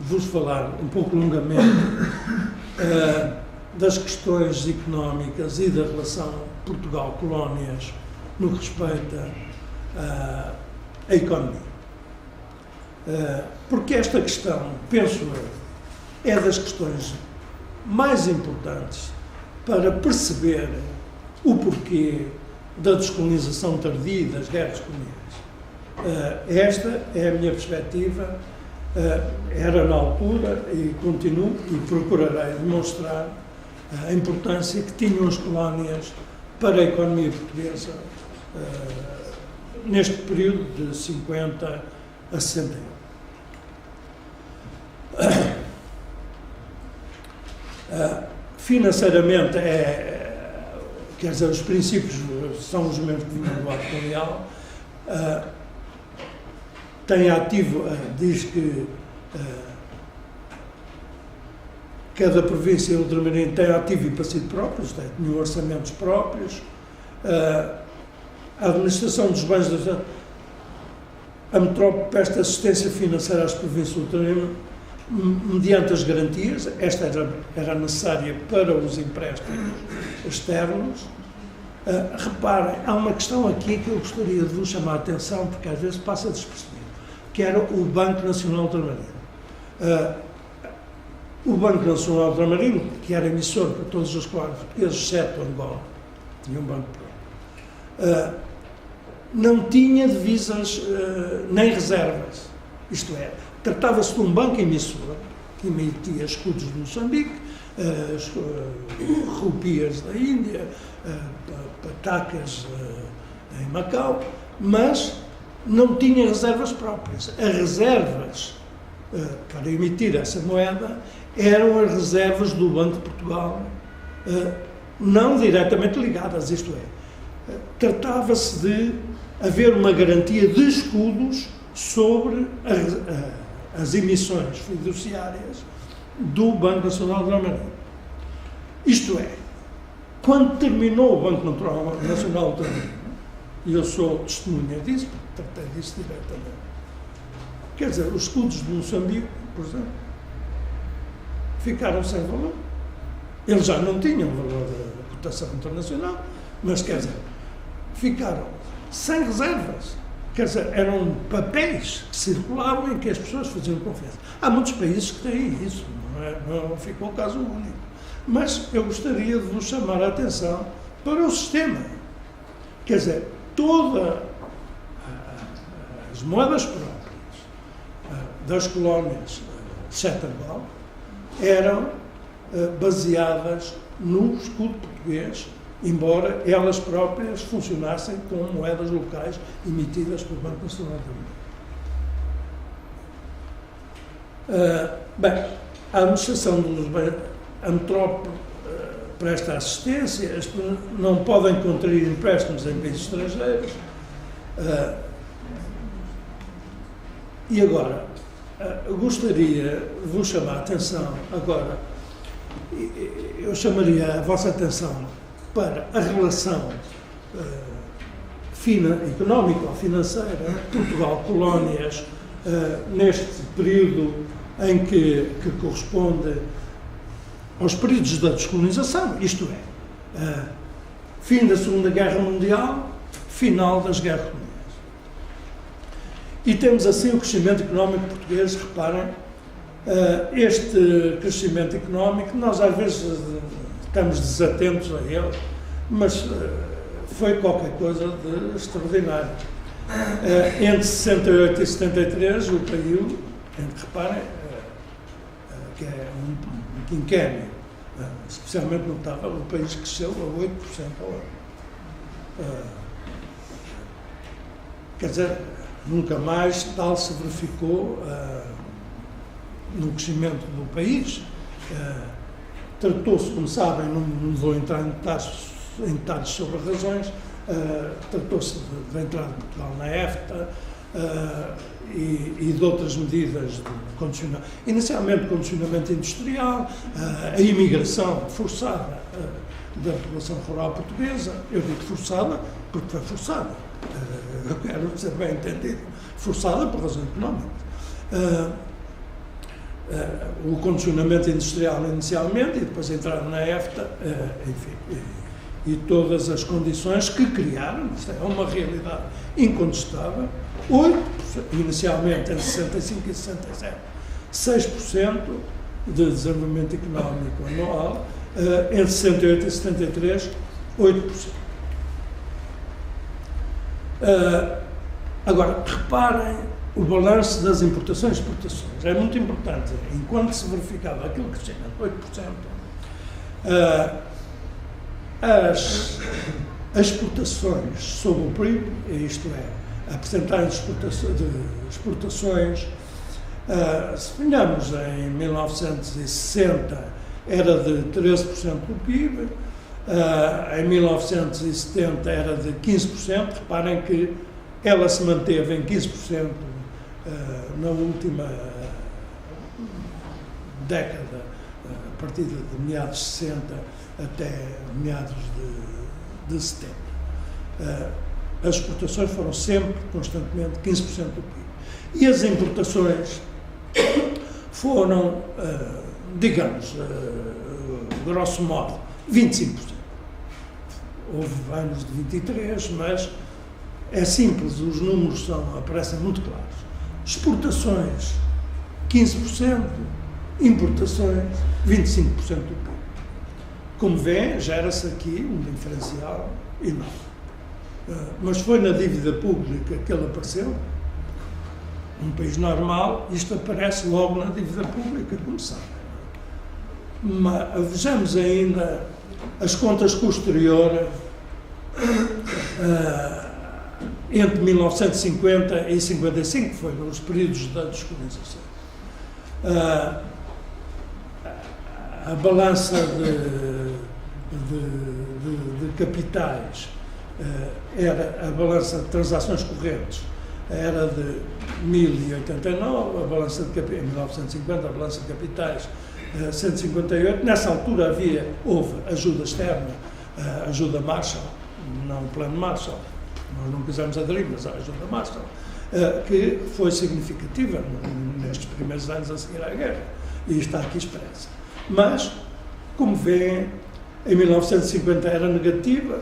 vos falar um pouco longamente das questões económicas e da relação Portugal-colónias no que respeita à economia. Porque esta questão, penso eu, é das questões mais importantes para perceber o porquê da descolonização tardia e das guerras coloniais. Esta é a minha perspectiva, era na altura e continuo e procurarei demonstrar a importância que tinham as colónias para a economia portuguesa neste período de 50 a 61. Financeiramente, quer dizer, os princípios são os mesmos que vinham do ato colonial. Tem ativo, diz que cada província ultramarina tem ativo e passivo próprios, tinham orçamentos próprios. A administração dos bens a metrópole presta assistência financeira às províncias ultramarinas mediante as garantias. Esta era necessária para os empréstimos externos. Reparem, há uma questão aqui que eu gostaria de vos chamar a atenção, porque às vezes passa despercebido, que era o Banco Nacional Ultramarino. O Banco Nacional Ultramarino, que era emissor para todos os colónias portugueses, exceto Angola, tinha um banco próprio, não tinha divisas nem reservas. Isto é, tratava-se de um banco emissor que emitia escudos de Moçambique, rupias da Índia, patacas em Macau, mas não tinha reservas próprias. As reservas para emitir essa moeda eram as reservas do Banco de Portugal, não diretamente ligadas, isto é, tratava-se de haver uma garantia de escudos sobre as emissões fiduciárias do Banco Nacional Ultramarino. Isto é, quando terminou o Banco Nacional Ultramarino, e eu sou testemunha disso, porque tratei disso diretamente, quer dizer, os escudos de Moçambique, por exemplo, ficaram sem valor. Eles já não tinham valor de cotação internacional, mas, quer dizer, ficaram sem reservas. Quer dizer, eram papéis que circulavam em que as pessoas faziam confiança. Há muitos países que têm isso, não ficou o caso único. Mas eu gostaria de vos chamar a atenção para o sistema. Quer dizer, todas as moedas próprias das colónias, exceto Angola, eram baseadas no escudo português, embora elas próprias funcionassem com moedas locais emitidas pelo Banco Nacional Ultramarino. Bem, a administração dos bens, a metrópole presta assistência, as pessoas não podem contrair empréstimos em países estrangeiros. E agora, gostaria de vos chamar a atenção, agora, eu chamaria a vossa atenção para a relação económica ou financeira Portugal-colónias neste período em que corresponde aos períodos da descolonização, isto é, fim da Segunda Guerra Mundial, final das guerras coloniais. E temos assim o crescimento económico português. Reparem, este crescimento económico, nós às vezes estamos desatentos a ele, mas foi qualquer coisa de extraordinário. Entre 68 e 73, o período, reparem, que é um quinquênio especialmente notável, o país cresceu a 8% ao ano. Quer dizer, nunca mais tal se verificou no crescimento do país. Tratou-se, como sabem, não vou entrar em detalhes sobre as razões, tratou-se da entrada de Portugal na EFTA e de outras medidas de condicionamento, inicialmente condicionamento industrial, a imigração forçada da população rural portuguesa. Eu digo forçada porque foi forçada, eu quero ser bem entendido, forçada por razão económica. o condicionamento industrial inicialmente e depois entraram na EFTA, enfim, e todas as condições que criaram, isto é uma realidade incontestável, 8%, inicialmente em 65 e 67, 6% de desenvolvimento económico anual, entre 68 e 73, 8%. Agora, reparem o balanço das importações e exportações. É muito importante. Enquanto se verificava aquele crescimento de 8%, as exportações sobre o PIB, isto é, a percentagem de exportações, se olharmos em 1960, era de 13% do PIB, em 1970 era de 15%, reparem que ela se manteve em 15% na última década, a partir de meados de 60 até meados de 70. As exportações foram sempre, constantemente, 15% do PIB. E as importações foram, digamos, grosso modo, 25%. Houve anos de 23%, mas é simples, os números aparecem muito claros. Exportações, 15%, importações, 25% do PIB. Como vê, gera-se aqui um diferencial enorme. Mas foi na dívida pública que ele apareceu. Um país normal, isto aparece logo na dívida pública, como sabem. Mas vejamos ainda as contas com o exterior entre 1950 e 55, que foram os períodos da descolonização. A balança de capitais era a balança de transações correntes, era de 1089, a balança de capitais, em 1950, a balança de capitais 158. Nessa altura houve ajuda externa, ajuda Marshall, não o plano Marshall, nós não quisemos aderir, mas a ajuda Marshall, que foi significativa nestes primeiros anos a seguir à guerra, e está aqui expressa. Mas, como vêem, em 1950 era negativa,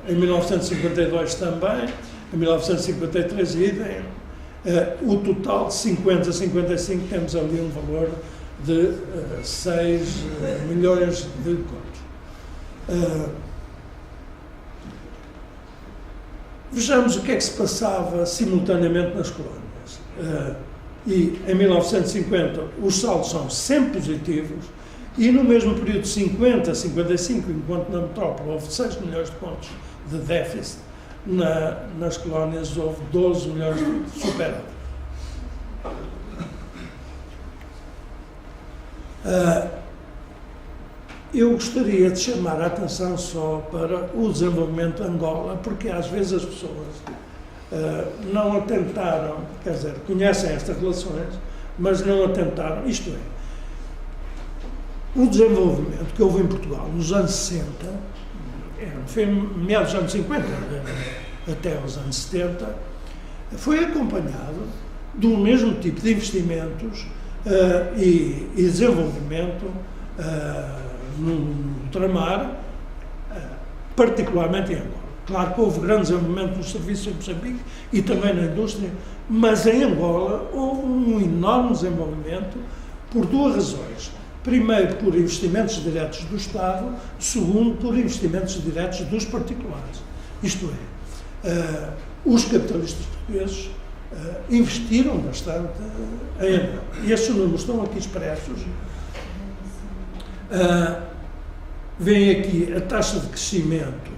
em 1952 também, em 1953 idem, o total de 50 a 55 temos ali um valor de 6 milhões de contos. Vejamos o que é que se passava simultaneamente nas colónias. E em 1950 os saldos são sempre positivos, e no mesmo período de 50 a 55, enquanto na metrópole houve 6 milhões de pontos de déficit, nas colónias houve 12 milhões de superávit. Eu gostaria de chamar a atenção só para o desenvolvimento de Angola, porque às vezes as pessoas não atentaram, quer dizer, conhecem estas relações, mas não atentaram, isto é, o desenvolvimento que houve em Portugal nos anos 60, foi meados dos anos 50 até os anos 70, foi acompanhado do mesmo tipo de investimentos e desenvolvimento no ultramar, particularmente em Angola. Claro que houve grande desenvolvimento nos serviços em Moçambique e também na indústria, mas em Angola houve um enorme desenvolvimento por duas razões. Primeiro, por investimentos diretos do Estado, segundo, por investimentos diretos dos particulares. Isto é, os capitalistas portugueses investiram bastante em Angola. E esses números estão aqui expressos. Vem aqui a taxa de crescimento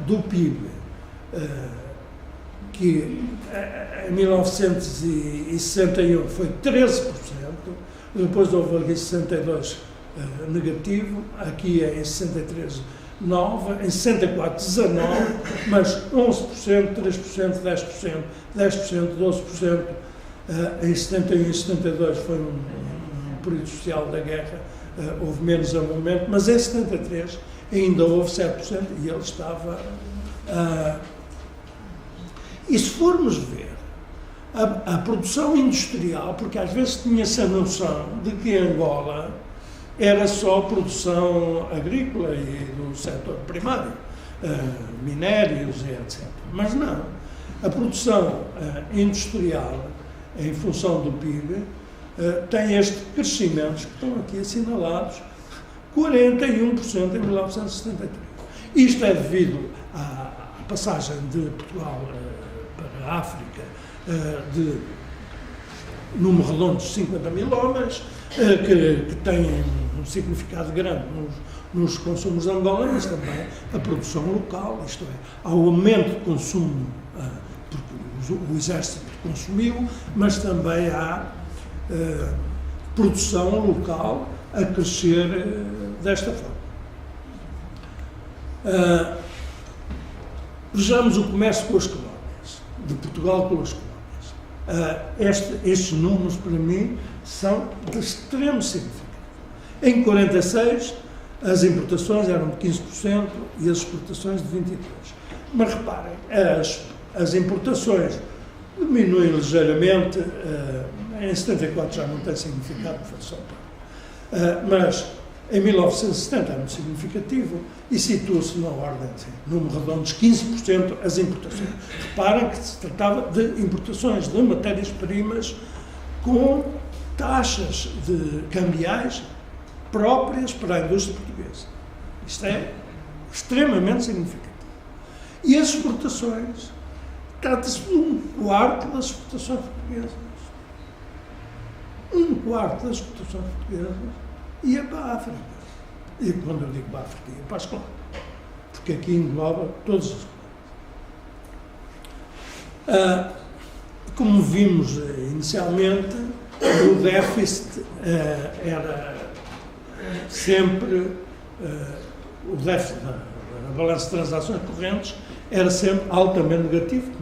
do PIB, que em 1961 foi 13%, depois houve ali 62 negativo, aqui é em 63 9, em 64 19, mas 11%, 3%, 10%, 10%, 12%, em 71 e 72 foi um período social da guerra, houve menos desenvolvimento, mas em 73 ainda houve 7% e ele estava... E se formos ver a produção industrial, porque às vezes tinha-se a noção de que Angola era só produção agrícola e do setor primário, minérios e etc. Mas não. A produção industrial, em função do PIB, tem estes crescimentos que estão aqui assinalados, 41% em 1973. Isto é devido à passagem de Portugal para a África de número redondo de 50 mil homens, que têm um significado grande nos consumos de Angola, mas também a produção local, isto é, há o aumento de consumo, porque o exército consumiu, mas também há produção local a crescer desta forma. Vejamos o comércio com as colónias, de Portugal com as colónias. Estes números, para mim, são de extremo significado. Em 46, as importações eram de 15% e as exportações de 23%. Mas reparem, as importações diminuem ligeiramente, em 74 já não tem significado, foi só para. Mas em 1970 é muito significativo e situa-se na ordem de número redondo de 15% as importações. Reparem que se tratava de importações de matérias-primas com taxas de cambiais próprias para a indústria portuguesa. Isto é extremamente significativo. E as exportações, trata-se de 1/4 das exportações portuguesas. 1/4 das exportações portuguesas ia para a África. E quando eu digo para a África, ia para as colónias. Porque aqui engloba todas as colónias. Como vimos inicialmente, o déficit era sempre, o déficit da balança de transações correntes era sempre altamente negativo,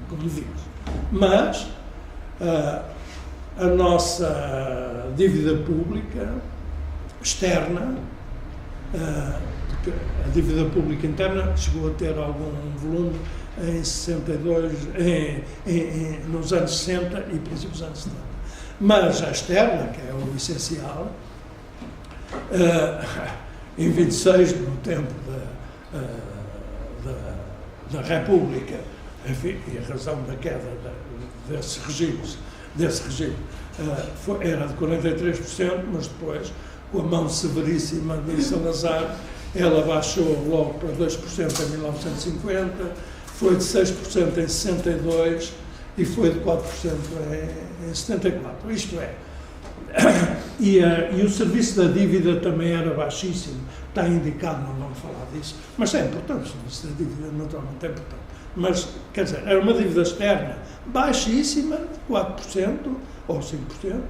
como vimos. Mas a nossa dívida pública externa, porque a dívida pública interna chegou a ter algum volume em 62, nos anos 60 e princípios dos anos 70. Mas a externa, que é o essencial, em 26, no tempo da República, enfim, e a razão da queda desse regime, era de 43%, mas depois, com a mão severíssima de Salazar, ela baixou logo para 2% em 1950, foi de 6% em 62 e foi de 4% em 74. Isto é, e o serviço da dívida também era baixíssimo, está indicado, não vamos falar disso, mas é importante, o serviço da dívida naturalmente é importante. Mas, quer dizer, era uma dívida externa baixíssima, de 4% ou 5%,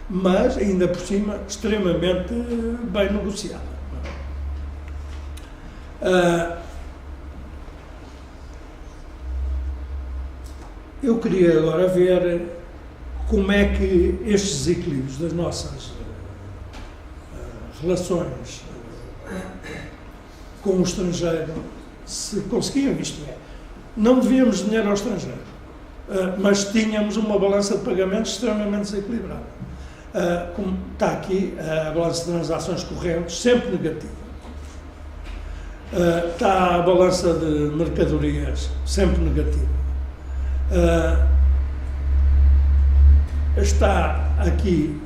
mas ainda por cima extremamente bem negociada. Eu queria agora ver como é que estes desequilíbrios das nossas relações com o estrangeiro se conseguiam, isto é, não devíamos dinheiro ao estrangeiro, mas tínhamos uma balança de pagamentos extremamente desequilibrada. Como está aqui, a balança de transações correntes sempre negativa. Está a balança de mercadorias sempre negativa. Está aqui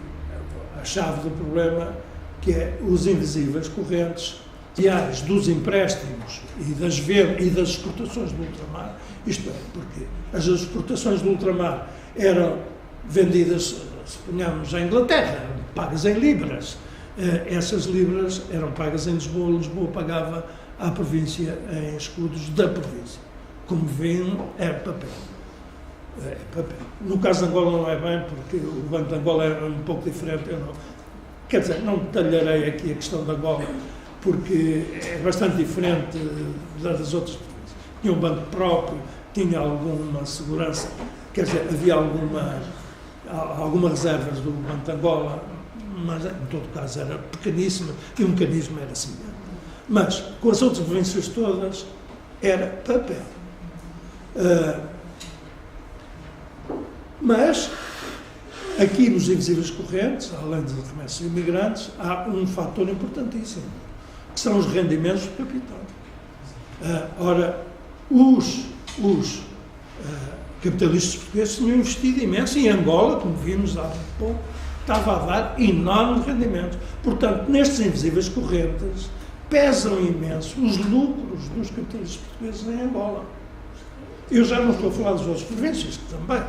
a chave do problema, que é os invisíveis correntes reais dos empréstimos e das exportações do ultramar. Isto é, porque as exportações do ultramar eram vendidas, suponhamos, em Inglaterra, pagas em libras. Essas libras eram pagas em Lisboa, Lisboa pagava à província em escudos da província. Como veem, é papel. É papel. No caso de Angola não é bem, porque o Banco de Angola é um pouco diferente. Quer dizer, não detalharei aqui a questão de Angola, porque é bastante diferente das outras províncias. Tinha um banco próprio, tinha alguma segurança, quer dizer, havia algumas reservas do Banco de Angola, mas em todo caso era pequeníssima e o mecanismo era semelhante. Mas com as outras províncias todas era papel. Mas, aqui nos invisíveis correntes, além dos remessas imigrantes, há um fator importantíssimo, que são os rendimentos do capital. Ora, os capitalistas portugueses tinham investido imenso, e Angola, como vimos há pouco, estava a dar enormes rendimentos. Portanto, nestes invisíveis correntes, pesam imenso os lucros dos capitalistas portugueses em Angola. Eu já não estou a falar das outras províncias, que também,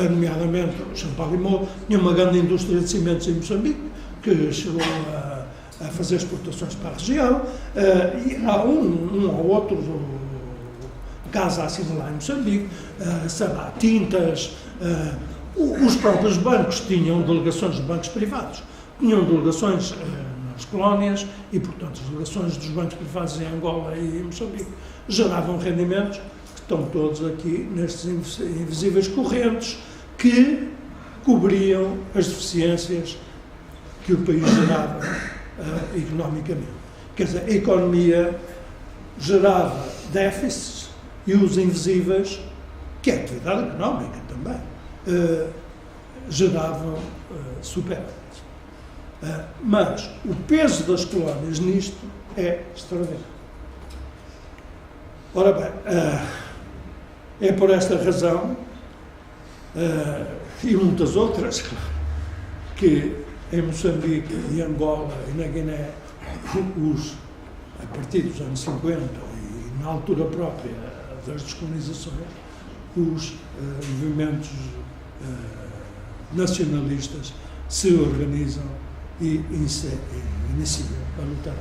nomeadamente São Paulo e Moura, tinha uma grande indústria de cimentos em Moçambique, que chegou a fazer exportações para a região, e há um ou outro caso a assinalar em Moçambique, Sabá Tintas, os próprios bancos tinham delegações de bancos privados, tinham delegações nas colónias e, portanto, as delegações dos bancos privados em Angola e Moçambique geravam rendimentos que estão todos aqui nestes invisíveis correntes que cobriam as deficiências que o país gerava economicamente. Quer dizer, a economia gerava déficits e os invisíveis, que é a atividade económica também, geravam superávites. Mas o peso das colónias nisto é extraordinário. Ora bem, é por esta razão, e muitas outras, que em Moçambique e Angola e na Guiné, a partir dos anos 50 e na altura própria das descolonizações, os movimentos nacionalistas se organizam e iniciam a lutar.